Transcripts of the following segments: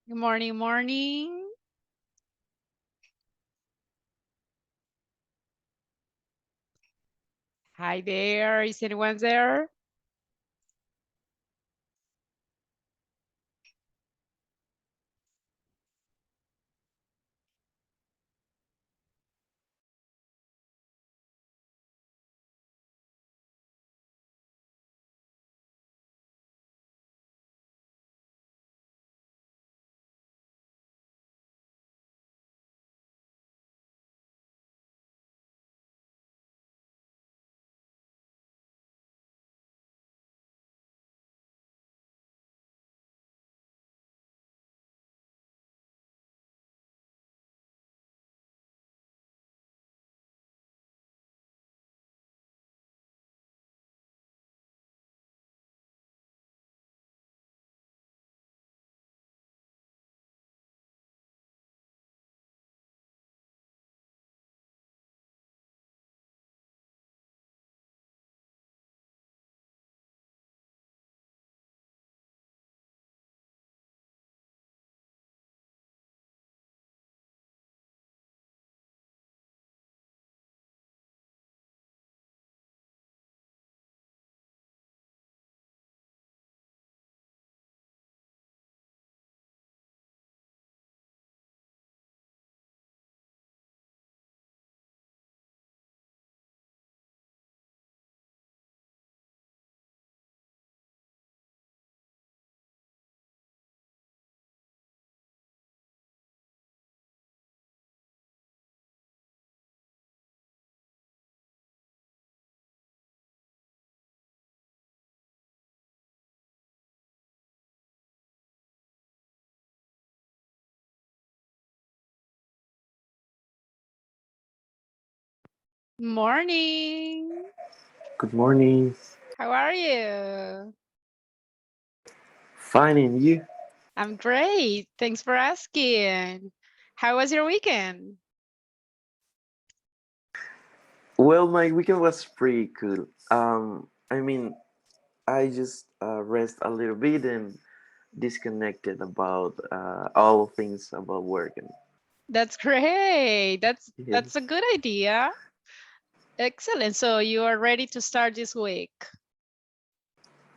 Good morning, morning. Hi there. Is anyone there? Morning. Good morning. How are you? Fine, and you? I'm great. Thanks for asking. How was your weekend? Well, my weekend was pretty cool. I just rest a little bit and disconnected about all things about work. And That's great. That's a yes, good idea. Excellent. So you are ready to start this week.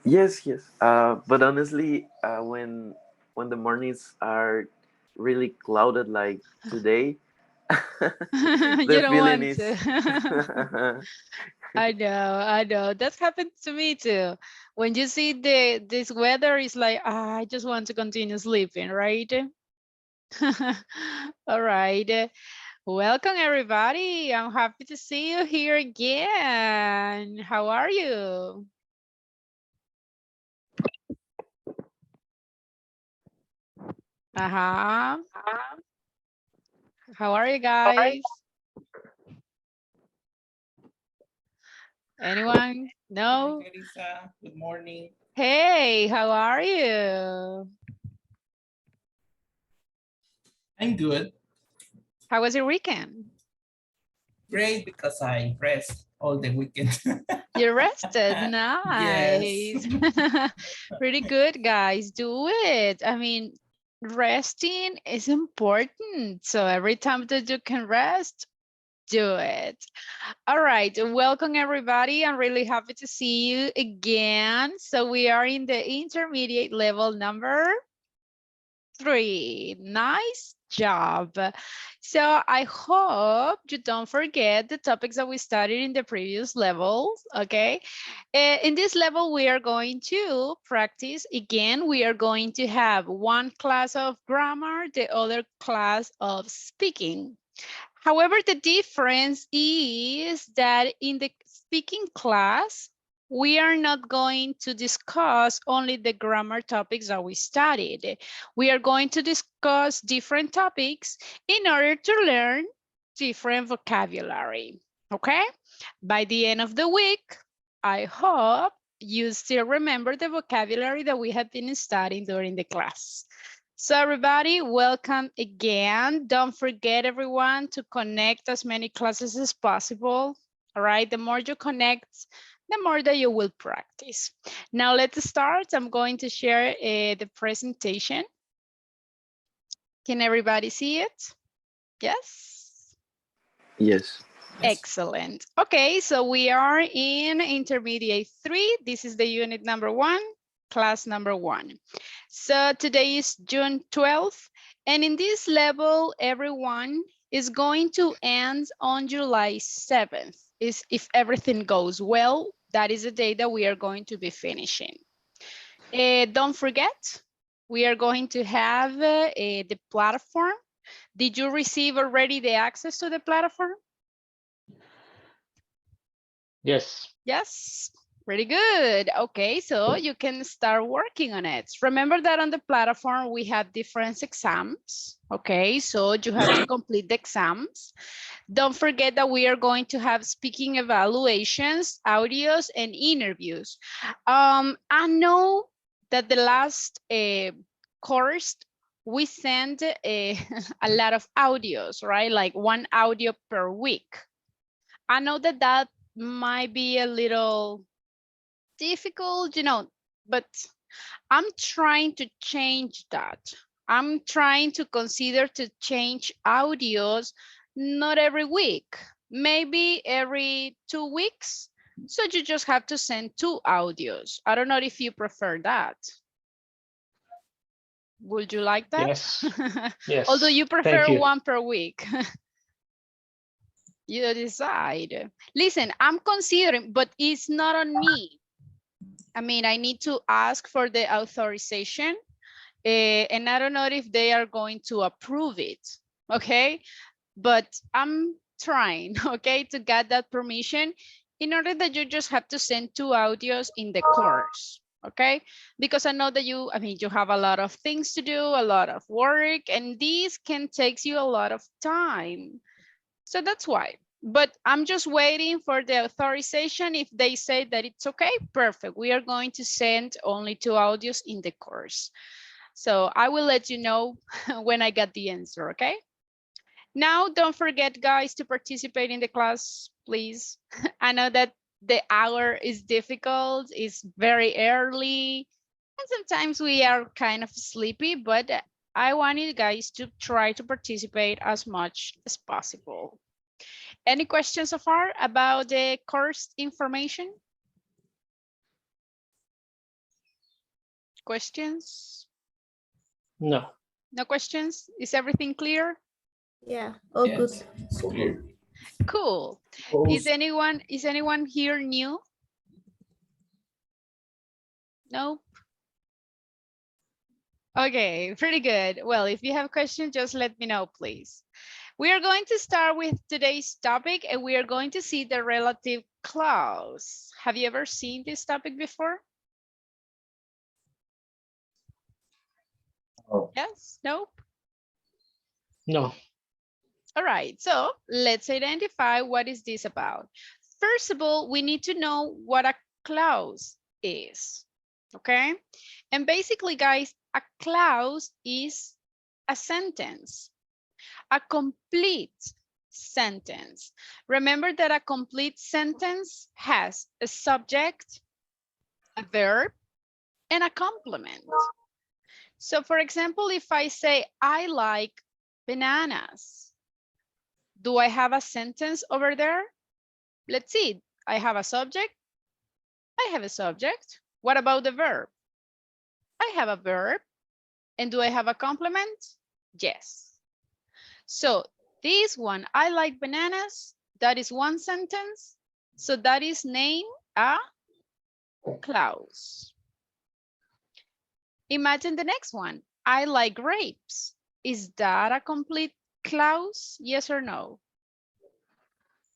yes. But honestly, when the mornings are really clouded like today, You the don't feeling want is to. I know. That's happened to me too. When you see this weather, it's like, I just want to continue sleeping, right? All right. Welcome, everybody. I'm happy to see you here again. How are you? Uh-huh. How are you guys? Anyone? Hi, No? Carissa. Good morning. Hey, how are you? I'm good. How was your weekend? Great because I rest all the weekend. You rested. Yes. Nice. Pretty good, guys. Do it. I mean, resting is important. So every time that you can rest, do it. All right. Welcome, everybody. I'm really happy to see you again. So we are in the intermediate level number 3. Nice job. So I hope you don't forget the topics that we studied in the previous levels, okay? In this level, we are going to practice. Again, we are going to have one class of grammar, the other class of speaking. However, the difference is that in the speaking class, we are not going to discuss only the grammar topics that we studied. We are going to discuss different topics in order to learn different vocabulary, okay? By the end of the week, I hope you still remember the vocabulary that we have been studying during the class. So everybody, welcome again. Don't forget everyone to connect as many classes as possible. All right, the more you connect, the more that you will practice. Now let's start. I'm going to share the presentation. Can everybody see it? Yes. Yes. Excellent. Okay, so we are in intermediate 3. This is the unit number 1, class number 1. So today is June 12th, and in this level, everyone is going to end on July 7th. If everything goes well, that is the day that we are going to be finishing. Don't forget, we are going to have the platform. Did you receive already the access to the platform? Yes. Yes, pretty good. Okay, so you can start working on it. Remember that on the platform, we have different exams. Okay, so you have to complete the exams. Don't forget that we are going to have speaking evaluations, audios, and interviews. I know that the last course, we send a lot of audios, right? Like 1 audio per week. I know that that might be a little difficult, but I'm trying to change that. I'm trying to consider to change audios, not every week, maybe every 2 weeks. So you just have to send 2 audios. I don't know if you prefer that. Would you like that? Yes. Yes. Although you Thank prefer you. 1 per week. You decide. Listen, I'm considering, but it's not on me. I mean, I need to ask for the authorization, and I don't know if they are going to approve it, okay? But I'm trying, okay, to get that permission in order that you just have to send 2 audios in the course, okay? Because I know that you have a lot of things to do, a lot of work, and this can take you a lot of time. So that's why. But I'm just waiting for the authorization. If they say that it's okay, perfect. We are going to send only 2 audios in the course. So I will let you know when I get the answer, okay? Now, don't forget, guys, to participate in the class, please. I know that the hour is difficult, it's very early, and sometimes we are kind of sleepy, but I want you guys to try to participate as much as possible. Any questions so far about the course information? Questions? No. No questions? Is everything clear? Yeah, all good. Yes, it's clear. Cool. Is anyone here new? No? Okay, pretty good. Well, if you have questions, just let me know, please. We are going to start with today's topic, and we are going to see the relative clause. Have you ever seen this topic before? Oh. Yes? Nope? No. All right, so let's identify what is this about. First of all, we need to know what a clause is, okay? And basically, guys, a clause is a sentence, a complete sentence. Remember that a complete sentence has a subject, a verb, and a complement. So for example, if I say, I like bananas, do I have a sentence over there? Let's see. I have a subject. I have a subject. What about the verb? I have a verb. And do I have a complement? Yes. So this one, I like bananas, that is one sentence. So that is named a clause. Imagine the next one. I like grapes. Is that a complete clause? Yes or no?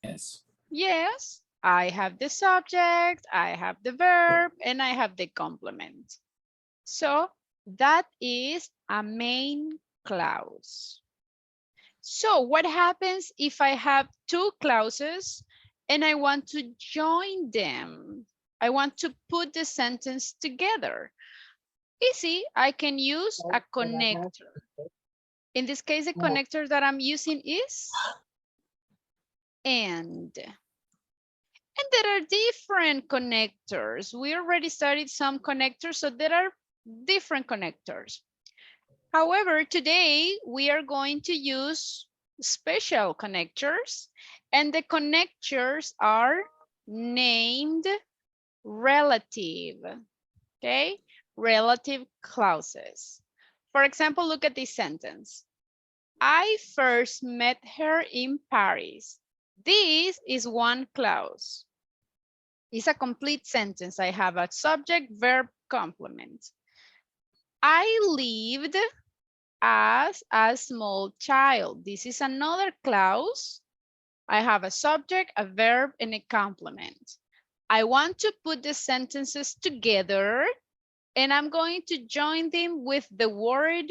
Yes. Yes. I have the subject, I have the verb, and I have the complement. So that is a main clause. So what happens if I have 2 clauses and I want to join them? I want to put the sentence together. Easy, I can use a connector. In this case, the connector that I'm using is and. And there are different connectors. We already studied some connectors, so there are different connectors. However, today we are going to use special connectors, and the connectors are named relative, okay? Relative clauses. For example, look at this sentence. I first met her in Paris. This is one clause. It's a complete sentence. I have a subject, verb, complement. I lived as a small child. This is another clause. I have a subject, a verb, and a complement. I want to put the sentences together, and I'm going to join them with the word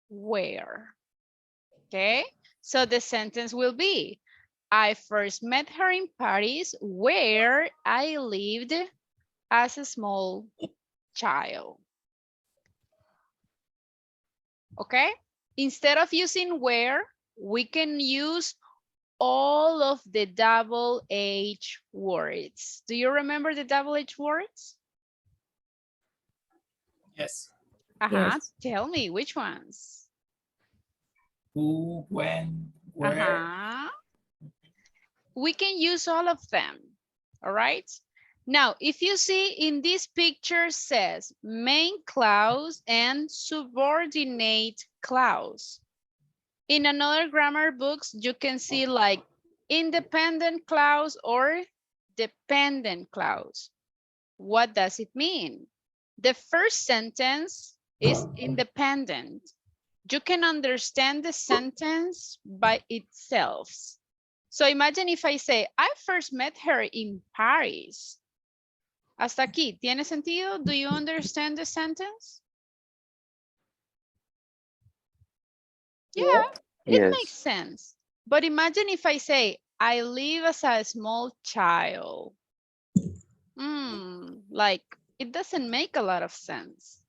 where. Okay, so the sentence will be, I first met her in Paris where I lived as a small child. Okay, instead of using where, we can use all of the double H words. Do you remember the double H words? Yes. Yes. Tell me which ones. Who, when, where. We can use all of them. All right. Now, if you see in this picture says main clause and subordinate clause. In another grammar books, you can see like independent clause or dependent clause. What does it mean? The first sentence is independent. You can understand the sentence by itself. So imagine if I say, I first met her in Paris. Hasta aquí, ¿tiene sentido? Do you understand the sentence? Yeah, it Yes. makes sense. But imagine if I say, I live as a small child. Like, it doesn't make a lot of sense,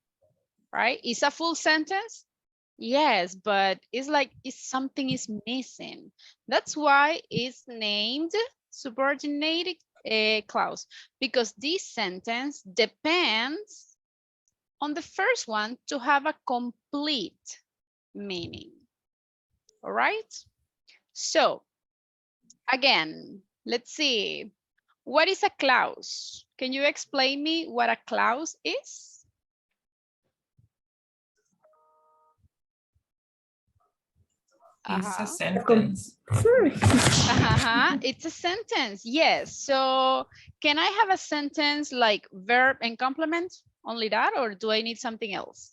right? It's a full sentence? Yes, but it's like if something is missing. That's why it's named subordinated clause, because this sentence depends on the first one to have a complete meaning. All right. So again, let's see. What is a clause? Can you explain me what a clause is? It's a sentence. Sorry. It's a sentence, yes. So can I have a sentence like verb and complement? Only that, or do I need something else?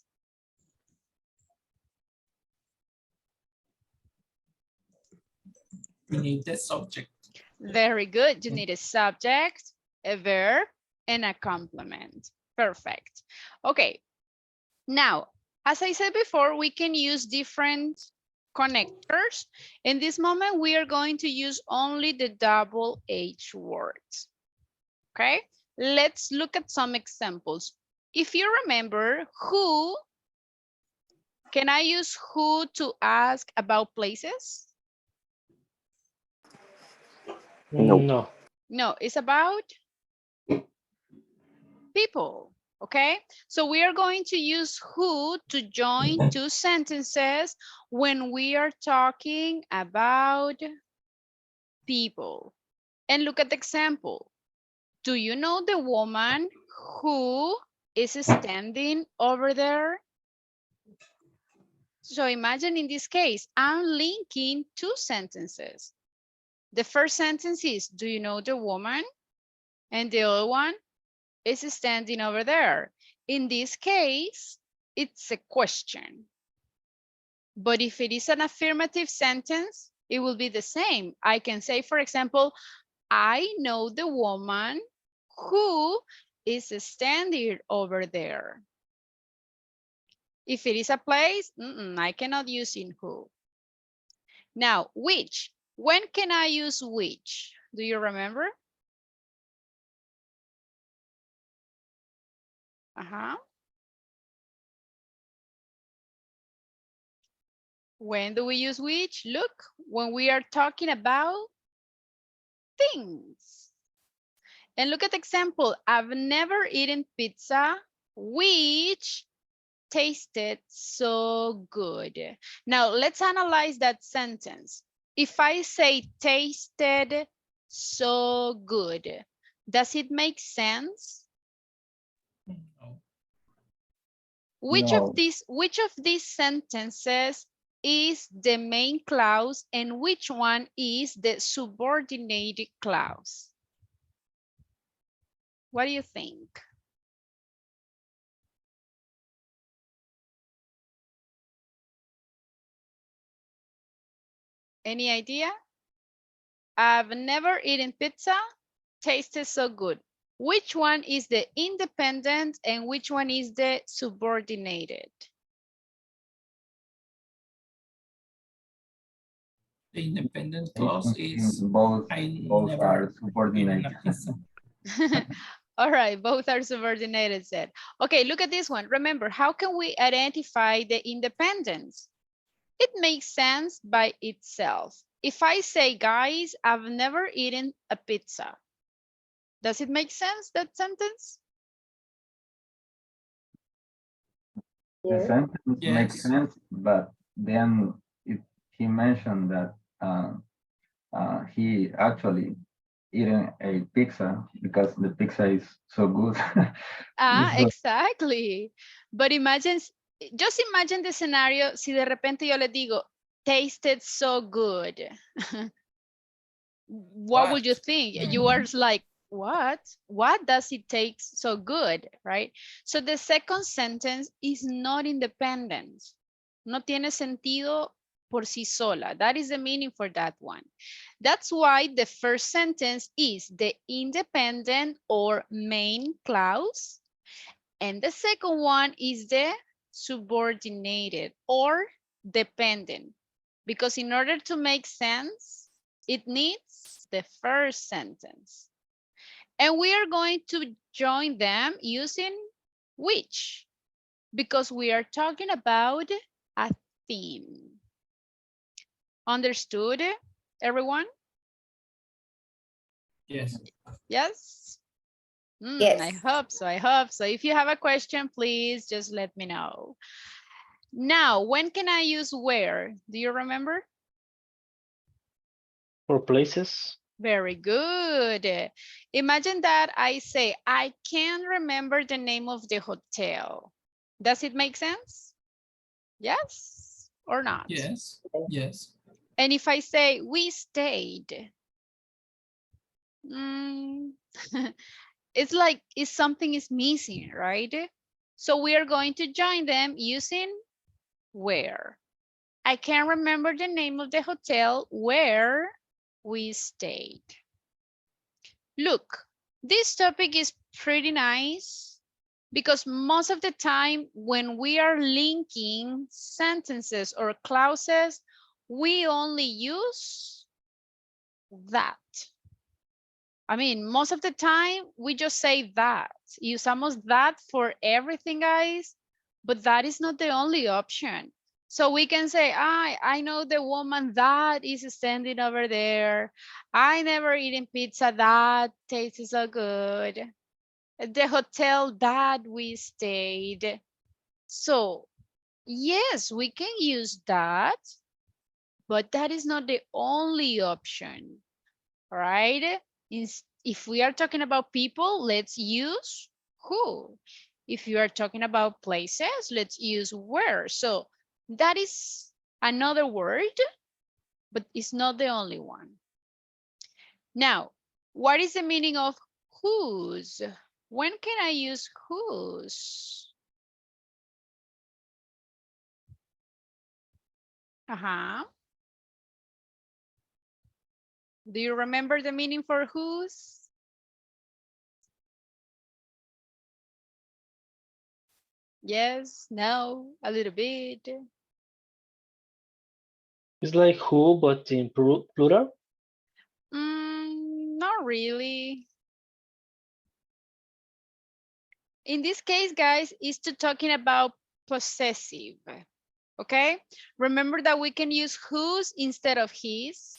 We need the subject. Very good. You need a subject, a verb, and a complement. Perfect. Okay. Now, as I said before, we can use different connectors. In this moment, we are going to use only the double H words. Okay, let's look at some examples. If you remember, who, can I use who to ask about places? No. No, it's about people. Okay, so we are going to use who to join two sentences when we are talking about people. And look at the example. Do you know the woman who is standing over there? So imagine in this case, I'm linking two sentences. The first sentence is, do you know the woman? And the other one is standing over there. In this case, it's a question. But if it is an affirmative sentence, it will be the same. I can say, for example, I know the woman who is standing over there. If it is a place, I cannot use in who. Now, which? When can I use which? Do you remember? When do we use which? Look, when we are talking about things. And look at the example. I've never eaten pizza, which tasted so good. Now let's analyze that sentence. If I say tasted so good, does it make sense? No. Which No. of these sentences is the main clause and which one is the subordinated clause? What do you think? Any idea? I've never eaten pizza. Tasted so good. Which one is the independent and which one is the subordinated? The independent clause is Both I both never are eaten subordinated. a pizza. All right, both are subordinated said. Okay, look at this one. Remember, how can we identify the independence? It makes sense by itself. If I say, guys, I've never eaten a pizza. Does it make sense, that sentence? The sentence makes Yes. sense, but then he mentioned that he actually eaten a pizza because the pizza is so good. So, Exactly. But imagine, just imagine the scenario, si de repente yo le digo, tasted so good. What would you think? You are like, what? What does it taste so good, right? So the second sentence is not independent. No tiene sentido por sí sola. That is the meaning for that one. That's why the first sentence is the independent or main clause. And the second one is the subordinated or dependent. Because in order to make sense, it needs the first sentence. And we are going to join them using which, because we are talking about a theme. Understood, everyone? Yes. Yes? Yes. I hope so, I hope so. If you have a question, please just let me know. Now, when can I use where? Do you remember? For places. Very good. Imagine that I say, I can't remember the name of the hotel. Does it make sense? Yes or not? Yes. Yes. And if I say, we stayed. It's like if something is missing, right? So we are going to join them using where. I can't remember the name of the hotel where we stayed. Look, this topic is pretty nice because most of the time when we are linking sentences or clauses, we only use that. I mean, most of the time we just say that. Usamos that for everything, guys, but that is not the only option. So we can say, I know the woman that is standing over there. I never eaten pizza that tastes so good. The hotel that we stayed. So yes, we can use that, but that is not the only option, right? If we are talking about people, let's use who. If you are talking about places, let's use where. So that is another word, but it's not the only one. Now, what is the meaning of whose? When can I use whose? Do you remember the meaning for whose? Yes, no, a little bit. It's like who, but in plural. Not really. In this case, guys, is to talking about possessive. Okay, remember that we can use whose instead of his,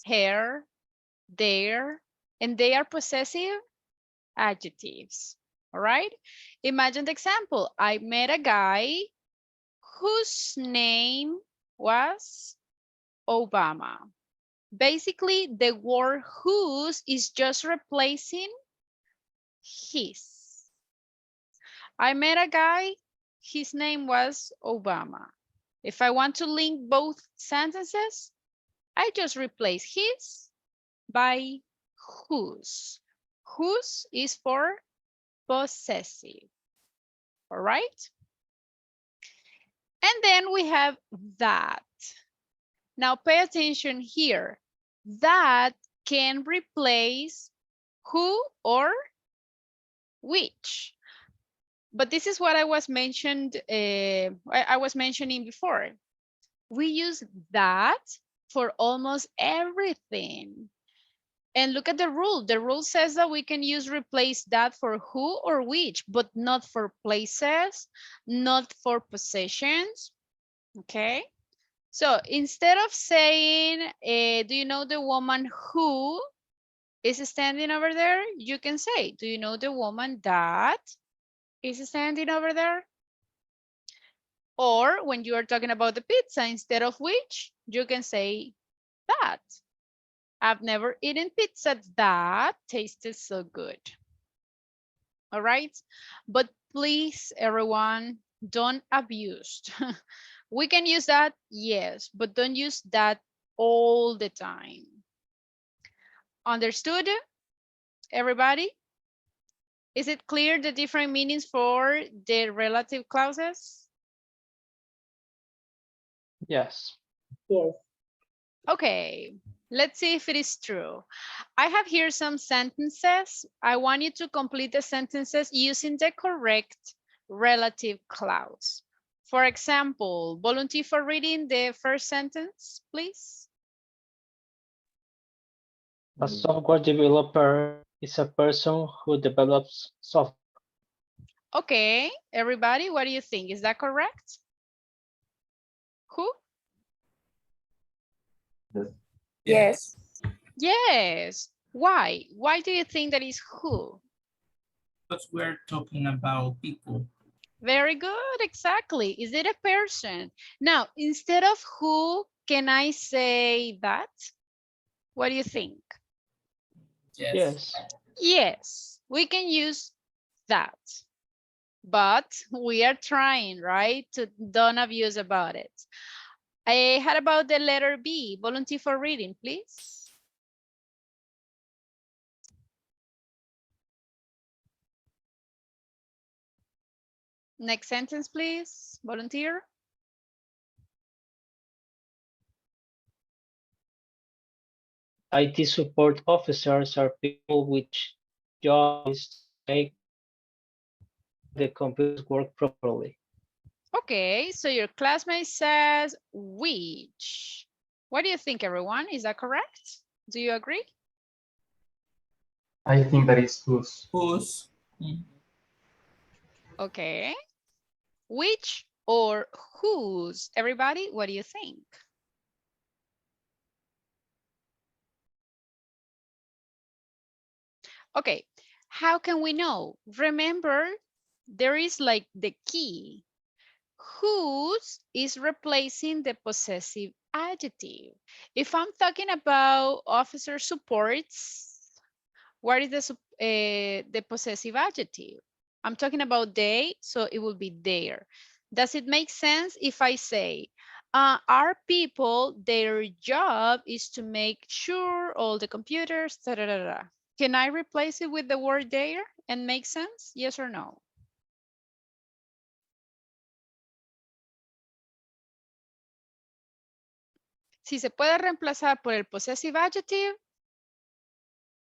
her, their, and they are possessive adjectives. All right. Imagine the example. I met a guy whose name was Obama. Basically, the word whose is just replacing his. I met a guy, his name was Obama. If I want to link both sentences, I just replace his by whose. Whose is for possessive. All right. And then we have that. Now pay attention here. That can replace who or which. But this is what I was mentioning before. We use that for almost everything. And look at the rule. The rule says that we can replace that for who or which, but not for places, not for possessions. Okay. So instead of saying, do you know the woman who is standing over there? You can say, do you know the woman that is standing over there? Or when you are talking about the pizza, instead of which, you can say that. I've never eaten pizza that tasted so good. All right. But please, everyone, don't abuse. We can use that, yes, but don't use that all the time. Understood, everybody? Is it clear the different meanings for the relative clauses? Yes. Yes. Okay, let's see if it is true. I have here some sentences. I want you to complete the sentences using the correct relative clause. For example, volunteer for reading the first sentence, please. A software developer is a person who develops software. Okay, everybody, what do you think? Is that correct? Who? Yes. Yes. Why? Why do you think that is who? Because we're talking about people. Very good, exactly. Is it a person? Now, instead of who, can I say that? What do you think? Yes. Yes. Yes, we can use that. But we are trying, right? To don't abuse about it. I had about the letter B. Volunteer for reading, please. Next sentence, please. Volunteer. IT support officers are people which job is to make the computers work properly. Okay, so your classmate says which. What do you think, everyone? Is that correct? Do you agree? I think that is whose. Whose? Okay. Which or whose? Everybody, what do you think? Okay, how can we know? Remember, there is like the key. Whose is replacing the possessive adjective. If I'm talking about officer supports, what is the possessive adjective? I'm talking about they, so it will be there. Does it make sense if I say, our people, their job is to make sure all the computers, da, da, da, da. Can I replace it with the word there and make sense? Yes or no? Si se puede reemplazar por el possessive adjective,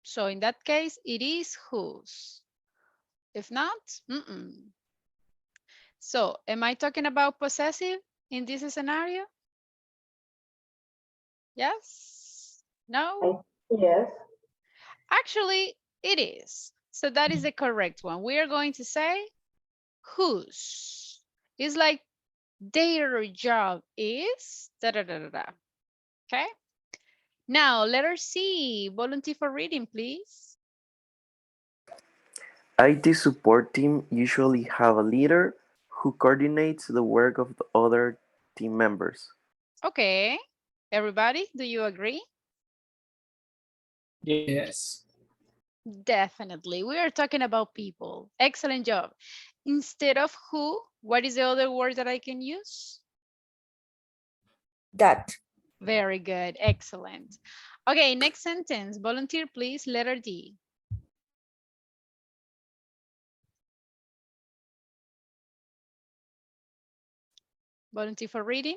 so in that case, it is whose. If not, So am I talking about possessive in this scenario? Yes? No? Yes. Actually, it is. So that is the correct one. We are going to say whose. It's like their job is da da da da da. Okay? Now, letter C, volunteer for reading, please. IT support team usually have a leader who coordinates the work of the other team members. Okay. Everybody, do you agree? Yes. Definitely. We are talking about people. Excellent job. Instead of who, what is the other word that I can use? That. Very good. Excellent. Okay, next sentence. Volunteer, please. Letter D. Volunteer for reading.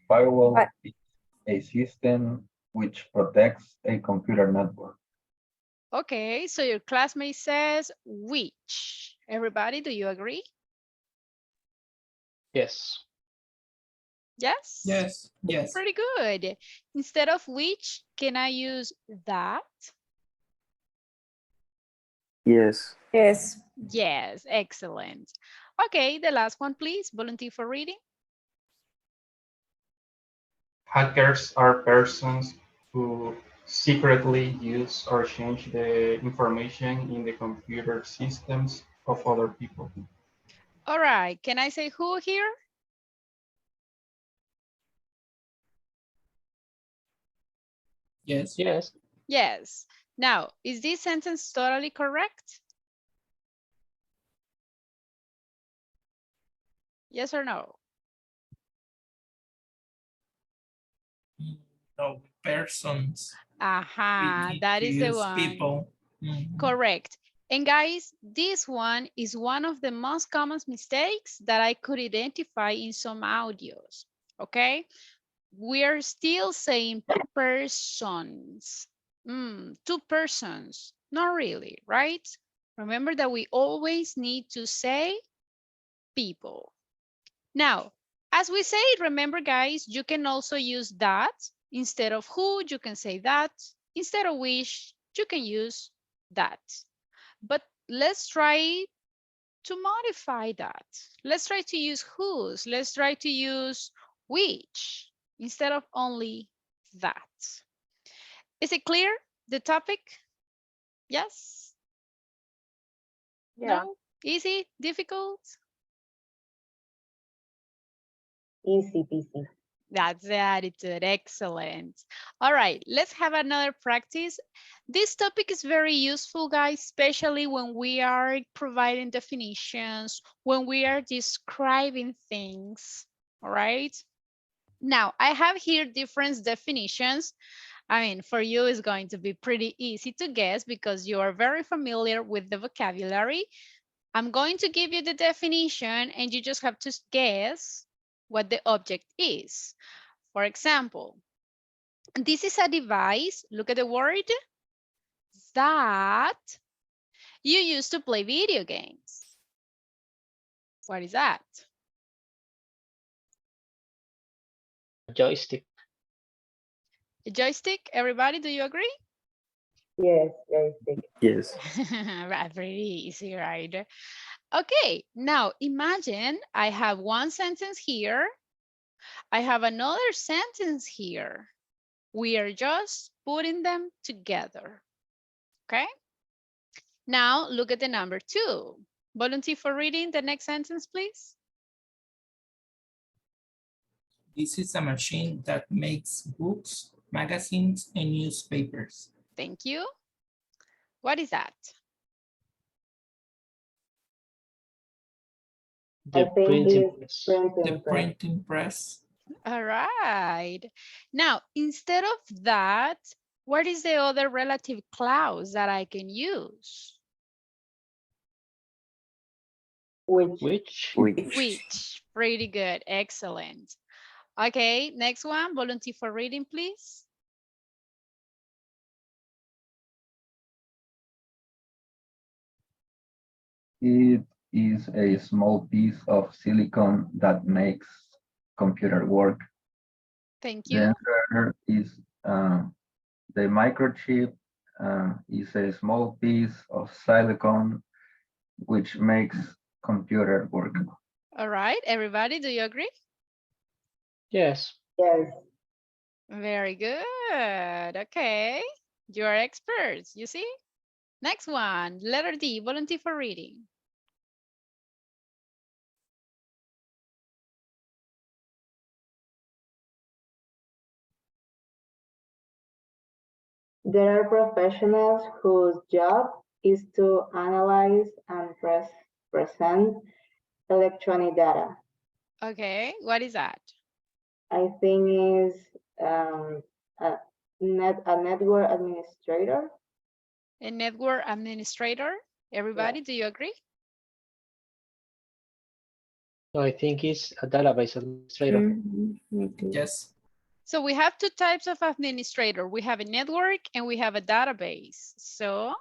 Firewall What? is a system which protects a computer network. Okay, so your classmate says which. Everybody, do you agree? Yes. Yes? Yes. Yes. Pretty good. Instead of which, can I use that? Yes. Yes. Yes, excellent. Okay, the last one, please. Volunteer for reading. Hackers are persons who secretly use or change the information in the computer systems of other people. All right, can I say who here? Yes. Yes. Yes. Now, is this sentence totally correct? Yes or no? No, persons. We Aha, need that to is the use one. people. Mhm. Correct. And guys, this one is one of the most common mistakes that I could identify in some audios, okay? We are still saying persons. Two persons, not really, right? Remember that we always need to say people. Now, as we say, remember guys, you can also use that. Instead of who, you can say that. Instead of which, you can use that. But let's try to modify that. Let's try to use whose. Let's try to use which instead of only that. Is it clear, the topic? Yes? Yeah. No? Easy? Difficult? Easy peasy. That's the attitude. Excellent. All right, let's have another practice. This topic is very useful, guys, especially when we are providing definitions, when we are describing things. All right. Now, I have here different definitions. I mean, for you, it's going to be pretty easy to guess because you are very familiar with the vocabulary. I'm going to give you the definition and you just have to guess what the object is. For example, this is a device, look at the word, that you use to play video games. What is that? Joystick. A joystick, everybody, do you agree? Yes, joystick. Yes. Right, pretty easy, right? Okay, now imagine I have one sentence here. I have another sentence here. We are just putting them together, okay? Now look at the number 2. Volunteer for reading the next sentence, please. This is a machine that makes books, magazines, and newspapers. Thank you. What is that? I The think printing it's press. The printing press. All right. Now, instead of that, what is the other relative clause that I can use? Which. Which. Pretty good. Excellent. Okay, next one. Volunteer for reading, please. It is a small piece of silicon that makes computer work. Thank The you. answer is the microchip is a small piece of silicon which makes computer work. All right, everybody, do you agree? Yes. Yes. Very good. Okay, you're experts, you see? Next one, letter D, volunteer for reading. There are professionals whose job is to analyze and present electronic data. Okay, what is that? I think is a network administrator. A network administrator? Everybody, do you agree? So I think it's a database administrator. Yes. So we have two types of administrator. We have a network and we have a database. So,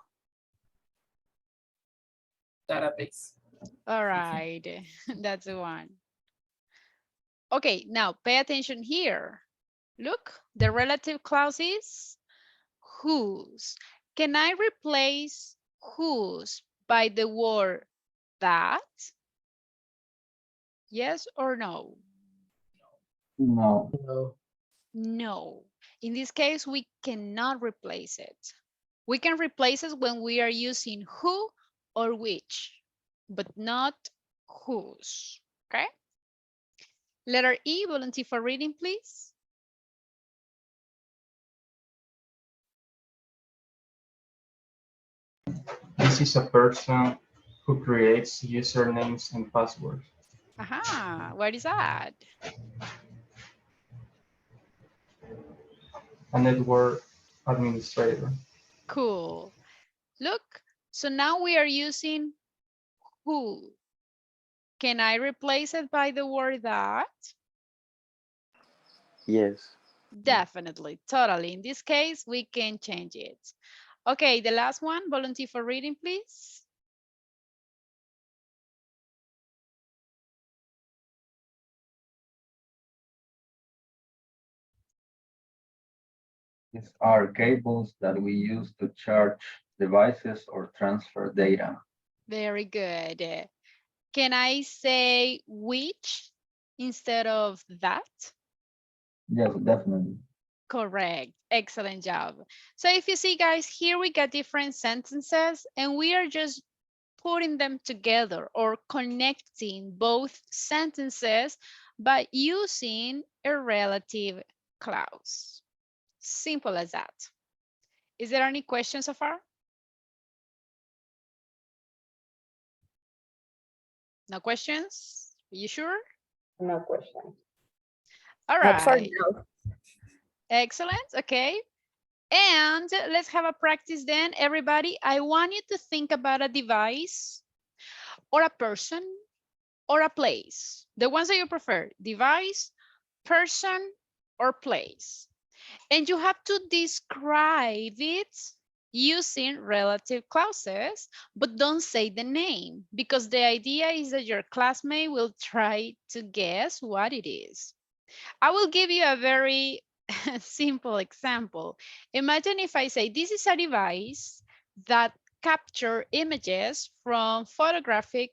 Database. all right, that's the one. Okay, now pay attention here. Look, the relative clause is whose. Can I replace whose by the word that? Yes or no? No, No. No. In this case, we cannot replace it. We can replace it when we are using who or which, but not whose, okay? Letter E, volunteer for reading, please. This is a person who creates usernames and passwords. Aha, what is that? A network administrator. Cool. Look, so now we are using who. Can I replace it by the word that? Yes. Definitely, totally. In this case, we can change it. Okay, the last one, volunteer for reading, please. these are cables that we use to charge devices or transfer data. Very good. Can I say which instead of that? Yes, definitely. Correct. Excellent job. So if you see, guys, here we got different sentences and we are just putting them together or connecting both sentences by using a relative clause. Simple as that. Is there any questions so far? No questions? Are you sure? No question. All Not for right. now. Excellent. Okay. And let's have a practice then, everybody. I want you to think about a device or a person or a place. The ones that you prefer, device, person, or place. And you have to describe it using relative clauses, but don't say the name because the idea is that your classmate will try to guess what it is. I will give you a very simple example. Imagine if I say this is a device that capture images from photographic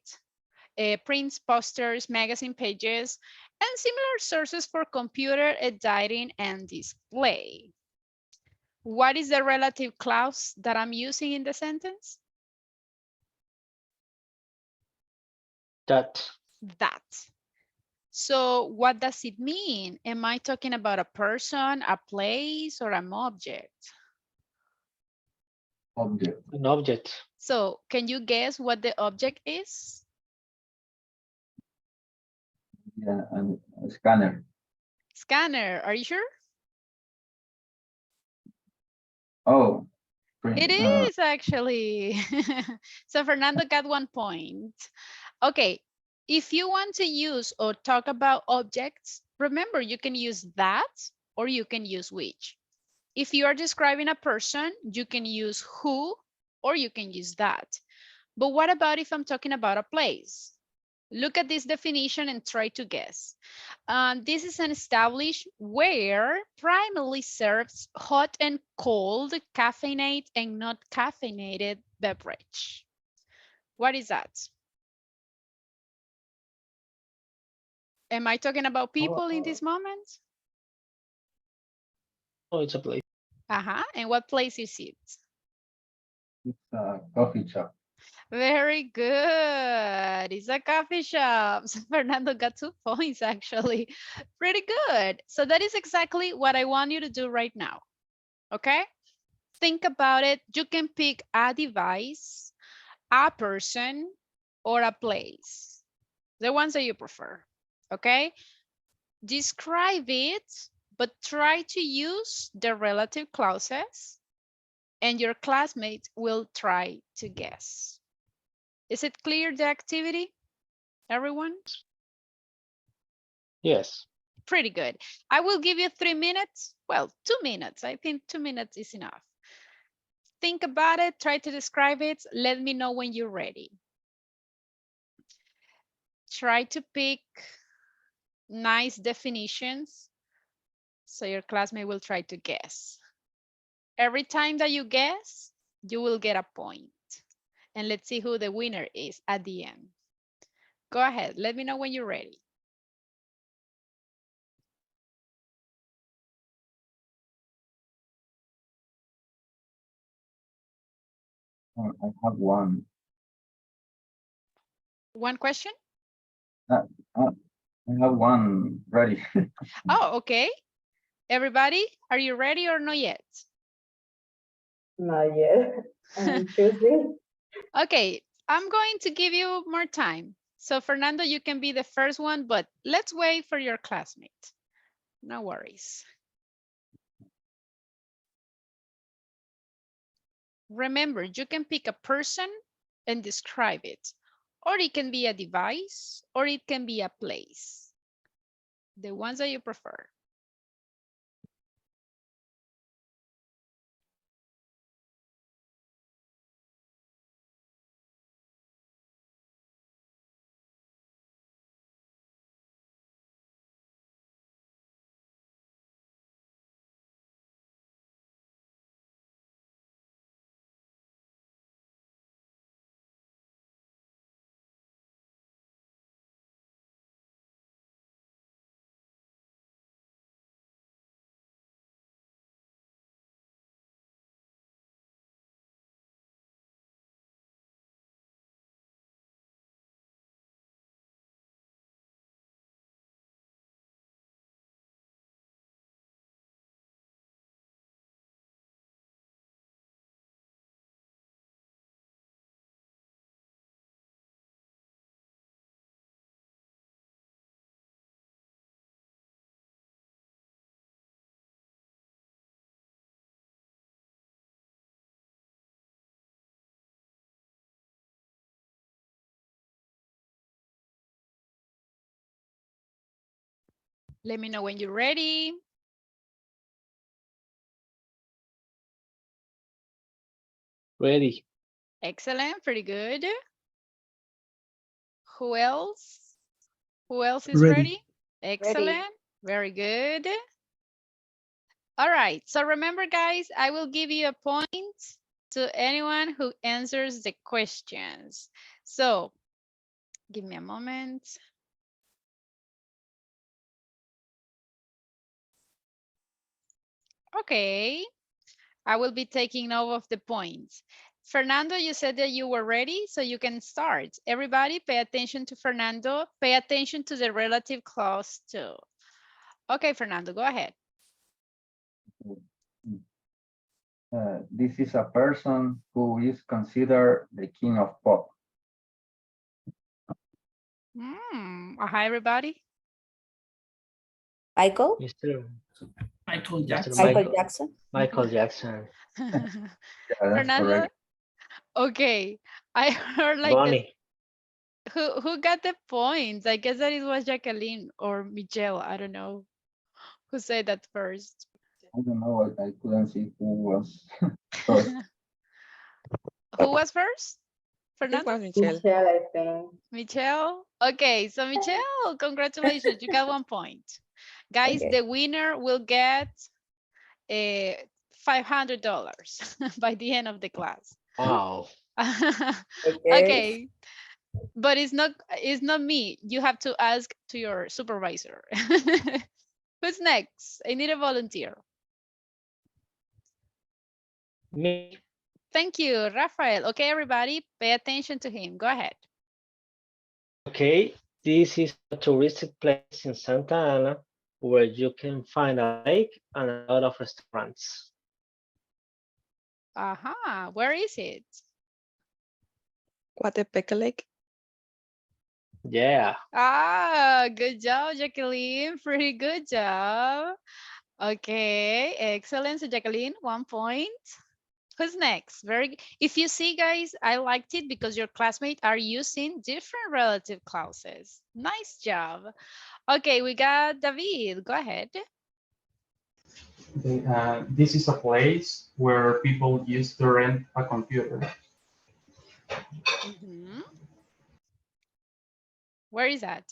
prints, posters, magazine pages, and similar sources for computer editing and display. What is the relative clause that I'm using in the sentence? That. That. So what does it mean? Am I talking about a person, a place, or an object? Object. An object. So can you guess what the object is? Yeah, and a scanner. Scanner, are you sure? Oh, print. It is actually. So Fernando got 1 point. Okay, if you want to use or talk about objects, remember you can use that or you can use which. If you are describing a person, you can use who or you can use that. But what about if I'm talking about a place? Look at this definition and try to guess. This is an establishment where primarily serves hot and cold, caffeinated and not caffeinated beverage. What is that? Am I talking about people in this moment? Oh, it's a place. And what place is it? It's a coffee shop. Very good. It's a coffee shop. So Fernando got 2 points actually. Pretty good. So that is exactly what I want you to do right now. Okay? Think about it. You can pick a device, a person, or a place. The ones that you prefer. Okay? Describe it, but try to use the relative clauses, and your classmates will try to guess. Is it clear, the activity, everyone? Yes. Pretty good. I will give you 3 minutes. Well, 2 minutes. I think 2 minutes is enough. Think about it, try to describe it. Let me know when you're ready. Try to pick nice definitions so your classmate will try to guess. Every time that you guess, you will get a point. And let's see who the winner is at the end. Go ahead, let me know when you're ready. I have one. One question? I have one ready. Oh, okay. Everybody, are you ready or not yet? Not yet. I'm choosing. Okay, I'm going to give you more time. So Fernando, you can be the first one, but let's wait for your classmate. No worries. Remember, you can pick a person and describe it, or it can be a device, or it can be a place. The ones that you prefer. Let me know when you're ready. Ready. Excellent, pretty good. Who else? Who else is Ready. ready? Excellent, very good. All right, so remember guys, I will give you a point to anyone who answers the questions. So give me a moment. Okay, I will be taking note of the points. Fernando, you said that you were ready, so you can start. Everybody pay attention to Fernando. Pay attention to the relative clause too. Okay, Fernando, go ahead. This is a person who is considered the king of pop. Hi, everybody. Michael? Mr. Michael Mr. Jackson. Michael Jackson? Michael Jackson. Yeah, that's Fernando, correct. okay. I heard like Bonnie. who got the points? I guess that it was Jacqueline or Michelle. I don't know who said that first. I don't know. I couldn't see who was first. Who was first? It Fernando? was Michelle. Michelle, I think. Michelle? Okay, so Michelle, congratulations. You got 1 point. Guys, Okay. the winner will get $500 by the end of the class. Wow. Okay, but it's not me. You have to ask to your supervisor. Who's next? I need a volunteer. Me. Thank you, Rafael. Okay, everybody, pay attention to him. Go ahead. Okay, this is a touristic place in Santa Ana where you can find a lake and a lot of restaurants. Aha, where is it? Coatepeque Lake. Yeah, Ah, good job, Jacqueline. Pretty good job. Okay, excellent. So Jacqueline, 1 point. Who's next? If you see, guys, I liked it because your classmates are using different relative clauses. Nice job. Okay, we got David. Go ahead. This is a place where people used to rent a computer. Mhm. Where is that?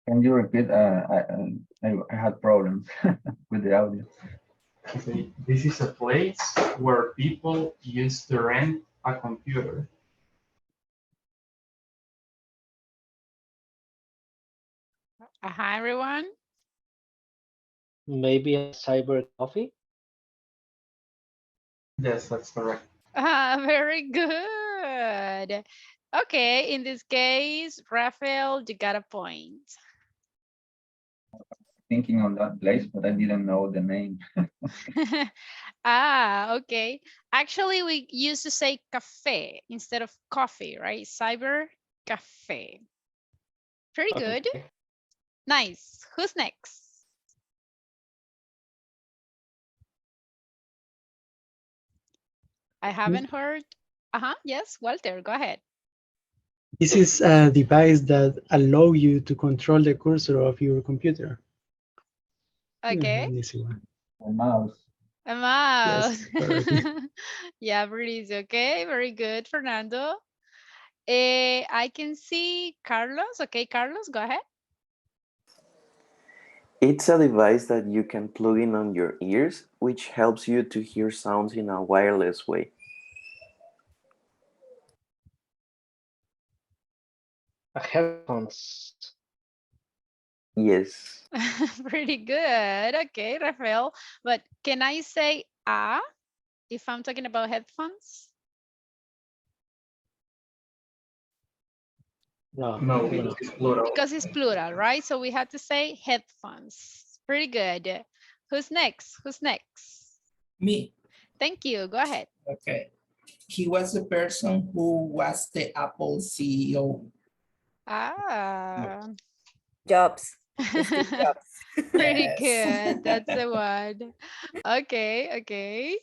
Can you repeat? I had problems with the audio. Okay. This is a place where people used to rent a computer. Hi, everyone. maybe a cyber coffee. Yes, that's correct. Ah, very good. Okay, in this case, Rafael, you got a point. Thinking on that place, but I didn't know the name. Ah, okay. Actually, we used to say cafe instead of coffee, right? Cyber cafe. Pretty good. Okay. Nice. Who's next? I haven't heard. Yes, Walter, go ahead. This is a device that allow you to control the cursor of your computer. Okay. An easy one. A mouse. A mouse. Yes, correct. Yeah, pretty easy. Okay, very good, Fernando. I can see Carlos. Okay, Carlos, go ahead. It's a device that you can plug in on your ears, which helps you to hear sounds in a wireless way. A headphones. Yes. Pretty good. Okay, Rafael. But can I say if I'm talking about headphones? No, No, because it's plural. Because it's plural, right? So we had to say headphones. Pretty good. Who's next? Who's next? Me. Thank you. Go ahead. Okay. He was the person who was the Apple CEO. Ah. Jobs. Steve Jobs. Pretty Yes. good. That's the one. Okay, okay.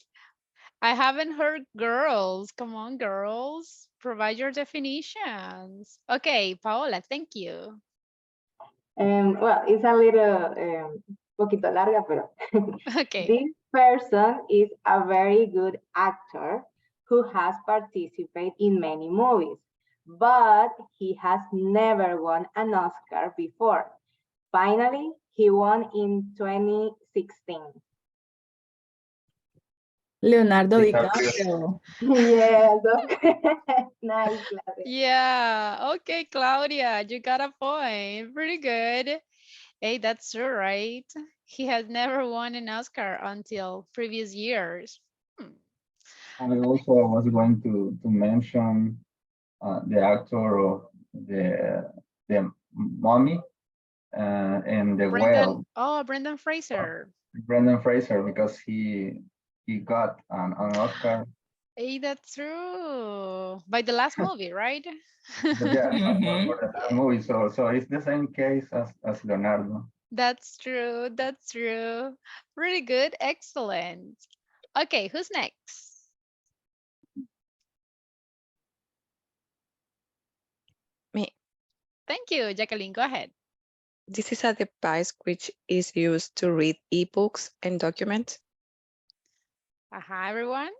I haven't heard girls. Come on, girls. Provide your definitions. Okay, Paola, thank you. Well, it's a little poquito larga, pero Okay. this person is a very good actor who has participated in many movies, but he has never won an Oscar before. Finally, he won in 2016. Leonardo DiCaprio. DiCaprio. Yes, okay. Nice, Claudia. Yeah. Okay, Claudia, you got a point. Pretty good. Hey, that's true, right? He has never won an Oscar until previous years. I also was going to mention the actor of the Mummy and the Brendan, Whale, Brendan Fraser. Brendan Fraser, because he got an Oscar. Hey, that's true. By the last movie, right? But yeah, Mhm. for the last movie. So it's the same case as Leonardo. That's true. That's true. Really good. Excellent. Okay, who's next? Me. Thank you, Jacqueline. Go ahead. This is a device which is used to read ebooks and documents. Hi, everyone.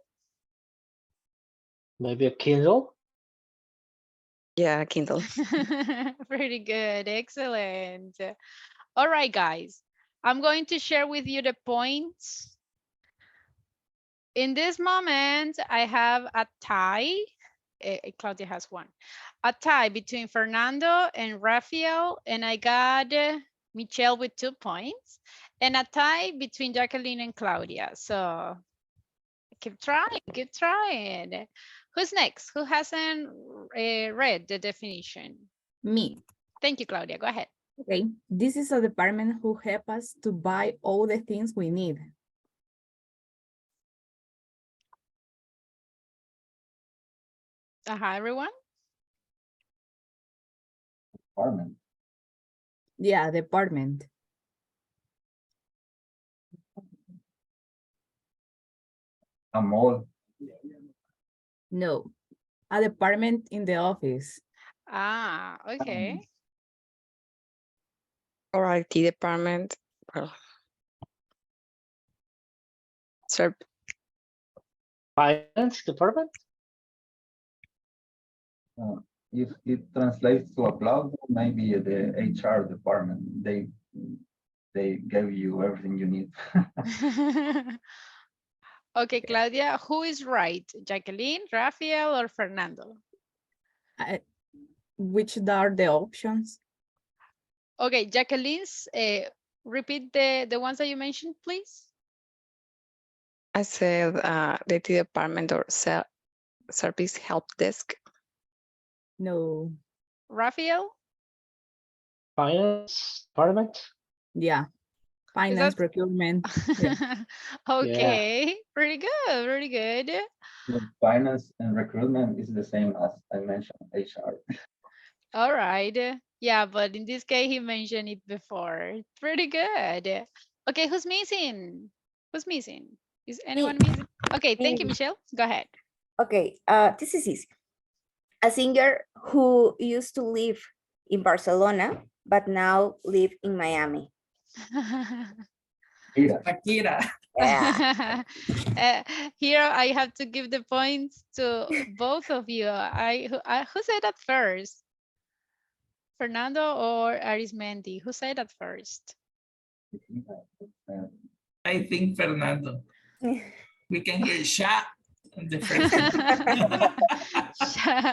Maybe a Kindle. Yeah, Kindle. Pretty good. Excellent. All right, guys. I'm going to share with you the points. In this moment, I have a tie. Claudia has one. A tie between Fernando and Rafael, and I got Michelle with 2 points, and a tie between Jacqueline and Claudia. So keep trying, keep trying. Who's next? Who hasn't read the definition? Me. Thank you, Claudia. Go ahead. Okay. This is a department who help us to buy all the things we need. Everyone? Department. Yeah, department. A mall. No. A department in the office. Okay. Or IT department. Well, sir, Finance department? If it translates to a cloud, maybe the HR department. They gave you everything you need. Okay, Claudia, who is right? Jacqueline, Rafael, or Fernando? Which are the options? Okay, Jacqueline's, repeat the ones that you mentioned, please. I said the IT department or service help desk. No. Rafael? Finance department? Yeah. Finance, procurement. Yeah. Okay, pretty good, pretty good. Finance and recruitment is the same as I mentioned, HR. All right. Yeah, but in this case, he mentioned it before. Pretty good. Okay, who's missing? Who's missing? Is anyone missing? Okay, thank you, Michelle. Go ahead. Okay, this is easy. A singer who used to live in Barcelona, but now live in Miami. Shakira. Yeah. Here I have to give the points to both of you. Who said that first? Fernando or Arismendi? Who said that first? I think Fernando. We can hear Sha.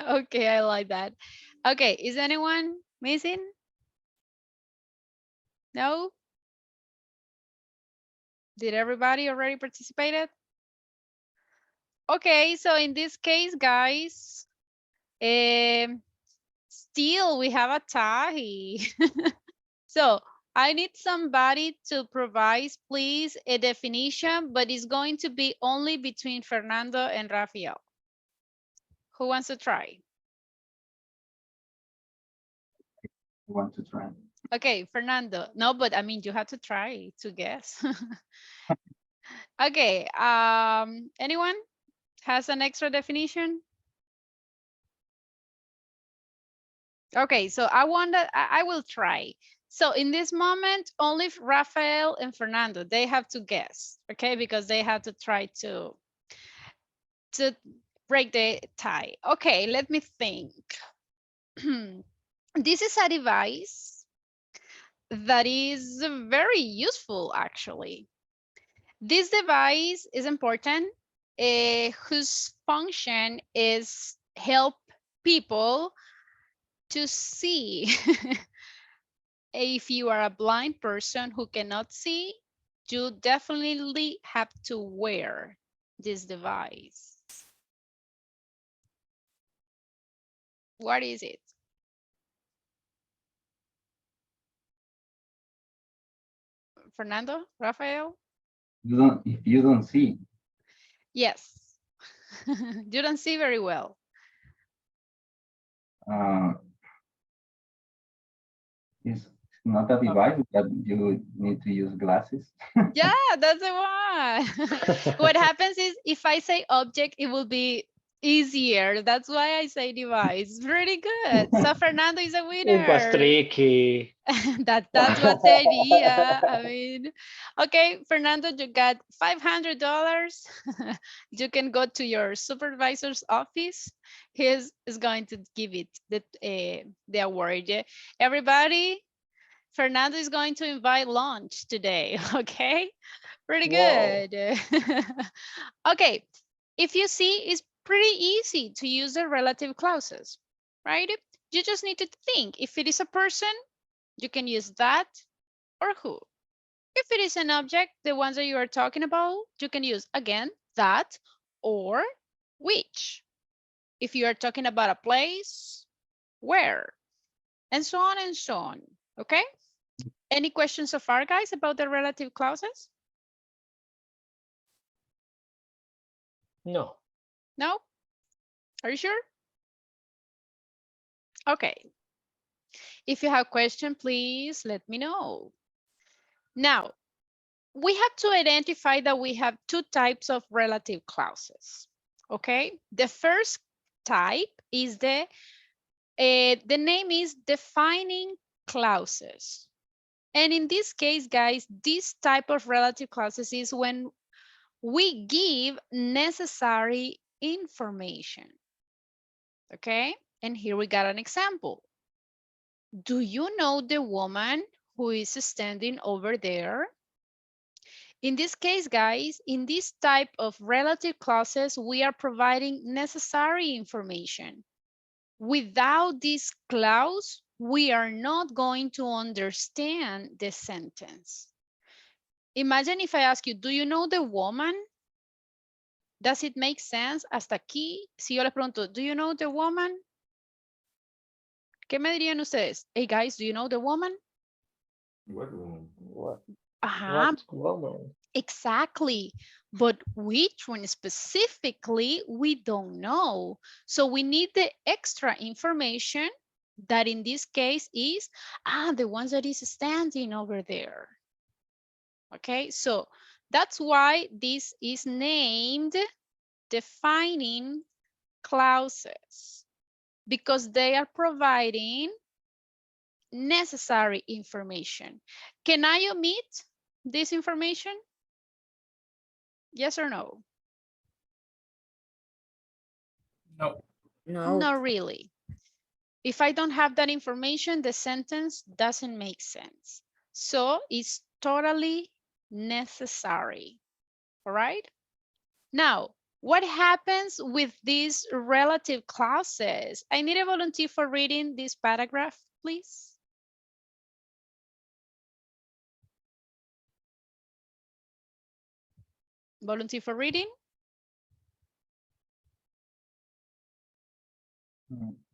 Okay, I like that. Okay, is anyone missing? No? Did everybody already participated? Okay, so in this case, guys, still we have a tie. So I need somebody to provide, please, a definition, but it's going to be only between Fernando and Rafael. Who wants to try? I want to try. Okay, Fernando. No, but I mean, you have to try to guess. Okay, anyone has an extra definition? Okay, so I will try. So in this moment, only Rafael and Fernando, they have to guess, okay? Because they have to try to break the tie. Okay, let me think. This is a device that is very useful, actually. This device is important, whose function is help people to see. If you are a blind person who cannot see, you definitely have to wear this device. What is it? Fernando, Rafael? If you don't see. Yes. You don't see very well. It's not a device that you need to use glasses. Yeah, that's the one. What happens is if I say object, it will be easier. That's why I say device. Pretty good. So Fernando is a winner. It was tricky. That's what's the idea. I mean, okay, Fernando, you got $500. You can go to your supervisor's office. He is going to give it the award. Everybody, Fernando is going to invite lunch today. Okay, pretty good. Okay, if you see, it's pretty easy to use the relative clauses, right? You just need to think. If it is a person, you can use that. or who. If it is an object, the ones that you are talking about, you can use again that or which. If you are talking about a place, where, and so on and so on. Okay? Any questions so far, guys, about the relative clauses? No. No? Are you sure? Okay. If you have question, please let me know. Now, we have to identify that we have two types of relative clauses. Okay? The first type is the name is defining clauses. And in this case, guys, this type of relative clauses is when we give necessary information. Okay? And here we got an example. Do you know the woman who is standing over there? In this case, guys, in this type of relative clauses, we are providing necessary information. Without this clause, we are not going to understand the sentence. Imagine if I ask you, do you know the woman? Does it make sense? Hasta aquí, si yo les pregunto, do you know the woman? ¿Qué me dirían ustedes? Hey guys, do you know the woman? What woman? What? Ajá, What woman? exactly. But which one specifically, we don't know. So we need the extra information that in this case is, the ones that is standing over there. Okay, so that's why this is named defining clauses, because they are providing necessary information. Can I omit this information? Yes or no? No. No. Not really. If I don't have that information, the sentence doesn't make sense. So it's totally necessary. All right. Now, what happens with these relative clauses? I need a volunteer for reading this paragraph, please. Volunteer for reading?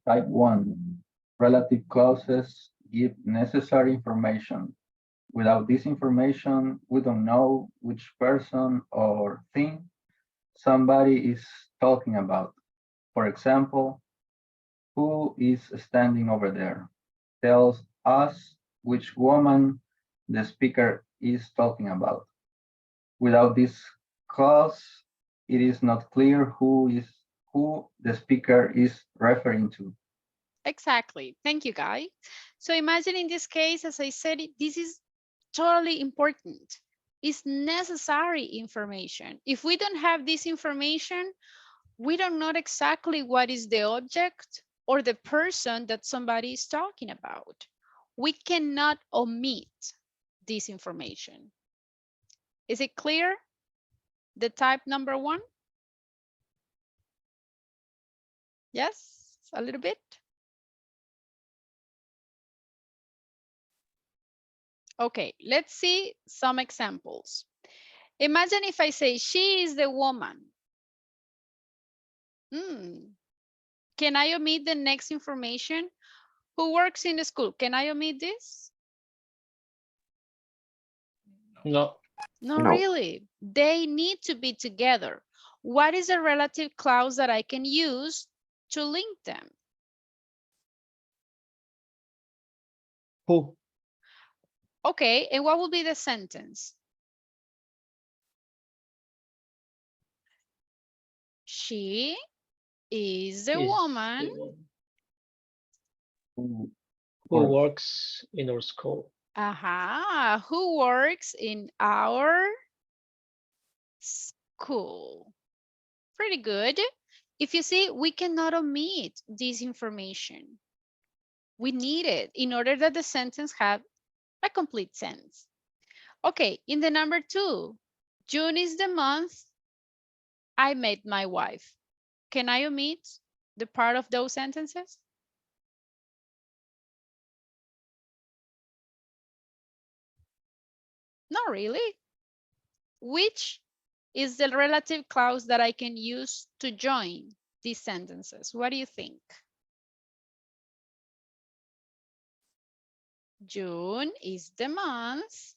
Type 1. Relative clauses give necessary information. Without this information, we don't know which person or thing somebody is talking about. For example, who is standing over there tells us which woman the speaker is talking about. Without this clause, it is not clear who the speaker is referring to. Exactly. Thank you, Guy. So imagine in this case, as I said, this is totally important. It's necessary information. If we don't have this information, we don't know exactly what is the object or the person that somebody is talking about. We cannot omit this information. Is it clear? The type number 1? Yes, a little bit. Okay, let's see some examples. Imagine if I say, she is the woman. Can I omit the next information? Who works in the school? Can I omit this? No. No, No. really. They need to be together. What is a relative clause that I can use to link them? Who? Okay, and what will be the sentence? She is the Is woman the Who who works in our school. who works in our school. Pretty good. If you see, we cannot omit this information. We need it in order that the sentence have a complete sense. Okay, in the number 2, June is the month I met my wife. Can I omit the part of those sentences? Oh, really? Which is the relative clause that I can use to join these sentences? What do you think? June is the month.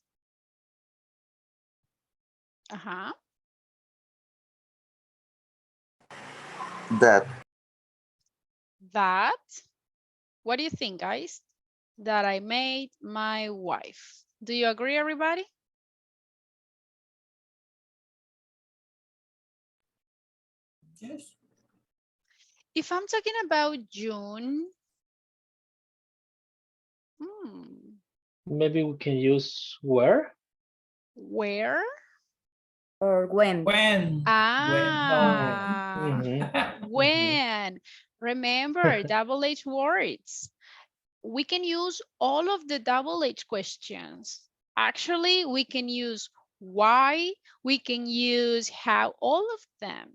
That. That. What do you think, guys? That I made my wife. Do you agree, everybody? Yes. If I'm talking about June, maybe we can use where. Where? Or when. When. Ah, Mhm. when. Remember, double H words. We can use all of the double H questions. Actually, we can use why, we can use how, all of them.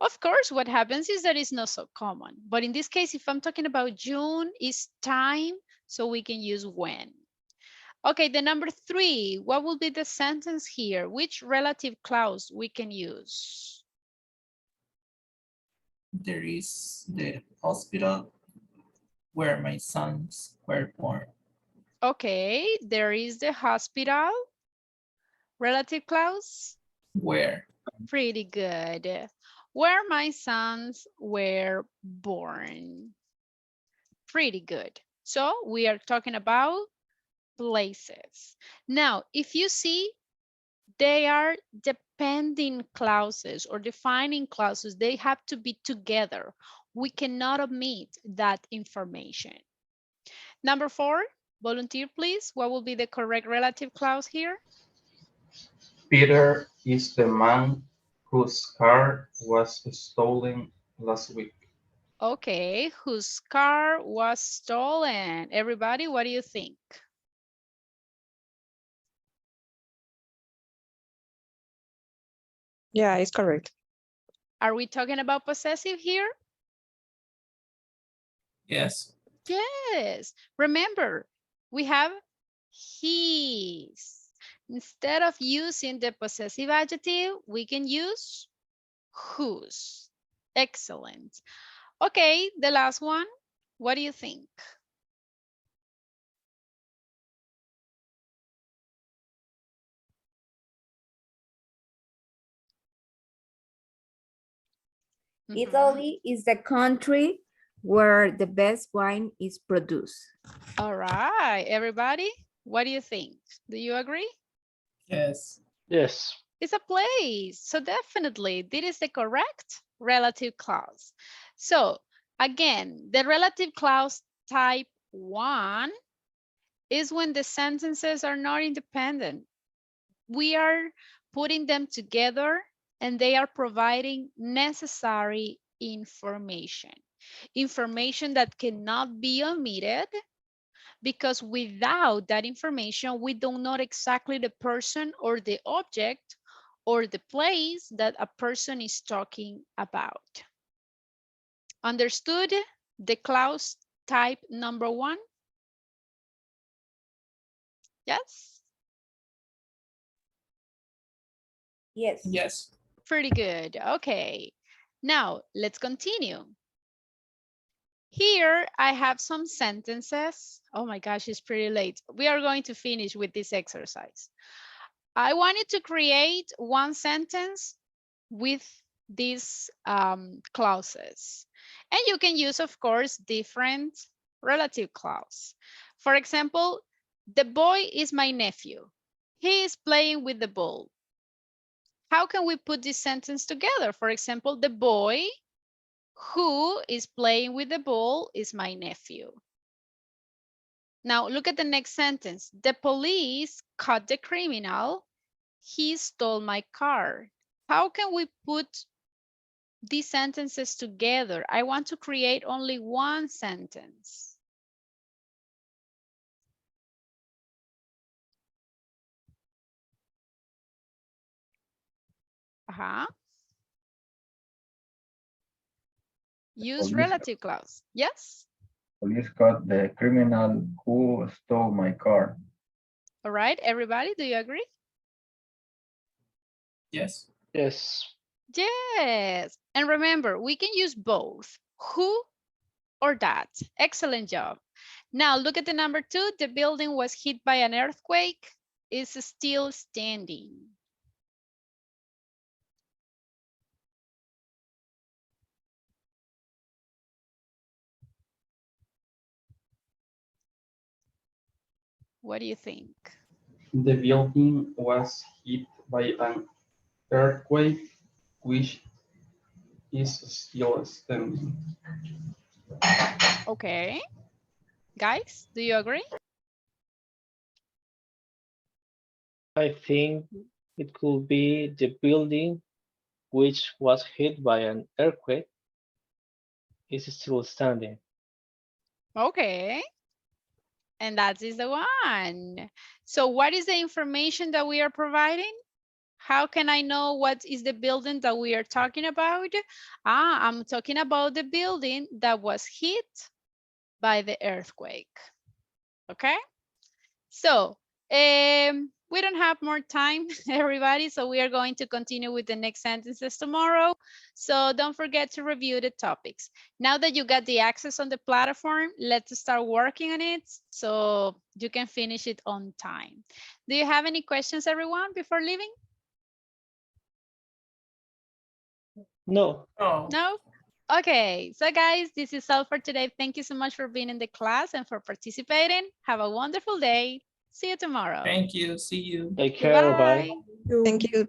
Of course, what happens is that it's not so common. But in this case, if I'm talking about June, it's time, so we can use when. Okay, the number 3, what will be the sentence here? Which relative clause we can use? There is the hospital where my sons were born. Okay, there is the hospital. Relative clause? Where? Pretty good. Where my sons were born. Pretty good. So we are talking about places. Now, if you see, they are depending clauses or defining clauses. They have to be together. We cannot omit that information. Number 4, volunteer, please. What will be the correct relative clause here? Peter is the man whose car was stolen last week. Okay, whose car was stolen? Everybody, what do you think? Yeah, it's correct. Are we talking about possessive here? Yes. Yes. Remember, we have his. Instead of using the possessive adjective, we can use whose. Excellent. Okay, the last one. What do you think? Italy is the country where the best wine is produced. All right, everybody, what do you think? Do you agree? Yes. Yes. It's a place. So definitely, this is the correct relative clause. So again, the relative clause type 1 is when the sentences are not independent. We are putting them together and they are providing necessary information. Information that cannot be omitted, because without that information, we don't know exactly the person or the object or the place that a person is talking about. Understood the clause type number 1? Yes? Yes. Yes. Pretty good. Okay. Now let's continue. Here I have some sentences. Oh my gosh, it's pretty late. We are going to finish with this exercise. I wanted to create one sentence with these clauses. And you can use, of course, different relative clause. For example, the boy is my nephew. He is playing with the ball. How can we put this sentence together? For example, the boy who is playing with the ball is my nephew. Now look at the next sentence. The police caught the criminal. He stole my car. How can we put these sentences together? I want to create only one sentence. Use relative clause. Yes? Police caught the criminal who stole my car. All right, everybody, do you agree? Yes. Yes. Yes. And remember, we can use both who or that. Excellent job. Now look at the number 2. The building was hit by an earthquake. Is still standing. What do you think? The building was hit by an earthquake, which is still standing. Okay. Guys, do you agree? I think it could be the building which was hit by an earthquake is still standing. Okay. And that is the one. So what is the information that we are providing? How can I know what is the building that we are talking about? I'm talking about the building that was hit by the earthquake. Okay. So we don't have more time, everybody. So we are going to continue with the next sentences tomorrow. So don't forget to review the topics. Now that you got the access on the platform, let's start working on it so you can finish it on time. Do you have any questions, everyone, before leaving? No. No? Okay, so guys, this is all for today. Thank you so much for being in the class and for participating. Have a wonderful day. See you tomorrow. Thank you. See you. Take care. Bye. Goodbye. Thank you.